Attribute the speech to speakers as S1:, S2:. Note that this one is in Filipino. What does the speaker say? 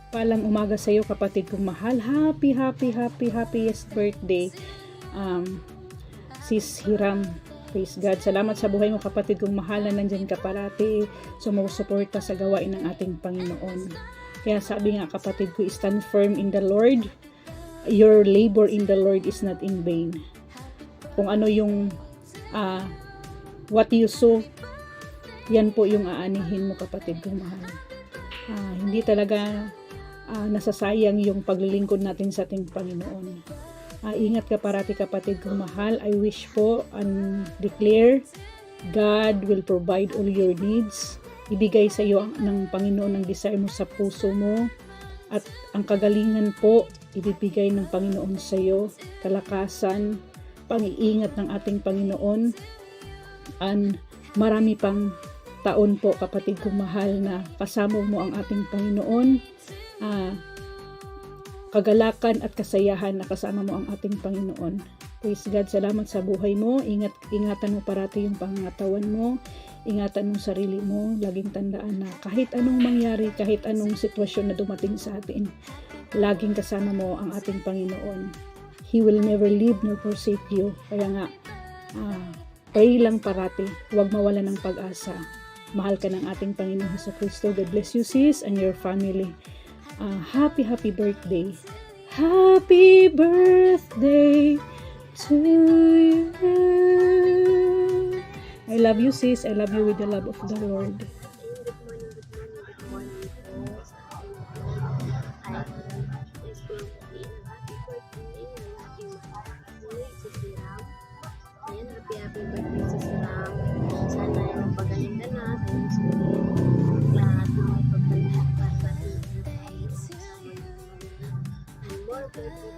S1: Paalang umaga sa iyo, kapatid kong mahal. Happy, happy, happy, happiest birthday, Sis Hiram. Praise God. Salamat sa buhay mo, kapatid kong mahal, na nandyan ka parati, sumusuporta sa gawain ng ating Panginoon. Kaya sabi nga, kapatid ko, stand firm in the Lord. Your labor in the Lord is not in vain. Kung ano yung what you sow, yan po yung aanihin mo, kapatid kong mahal. Hindi talaga nasasayang yung paglilingkod natin sa ating Panginoon. Ingat ka parati, kapatid kong mahal. I wish po and declare, God will provide all your needs. Ibigay sa iyo ng Panginoon ang desire mo sa puso mo. At ang kagalingan po, ibibigay ng Panginoon sa iyo. Kalakasan, pang-iingat ng ating Panginoon. And marami pang taon po, kapatid kong mahal, na kasama mo ang ating Panginoon. Kagalakan at kasayahan na kasama mo ang ating Panginoon. Praise God. Salamat sa buhay mo. Ingatan mo parati yung pangatawan mo. Ingatan mo sarili mo. Laging tandaan na kahit anong mangyari, kahit anong sitwasyon na dumating sa atin, laging kasama mo ang ating Panginoon. He will never leave nor forsake you. Kaya nga, pray lang parati. Huwag mawala ng pag-asa. Mahal ka ng ating Panginoon Jesucristo. God bless you, sis, and your family. Happy, happy birthday. Happy birthday to you. I love you, sis. I love you with the love of the Lord.
S2: Happy birthday sa Siram. Sana yung pagaling ka na sa iyong sarili. Lahat ng pagpalit pa sa iyong and more birthday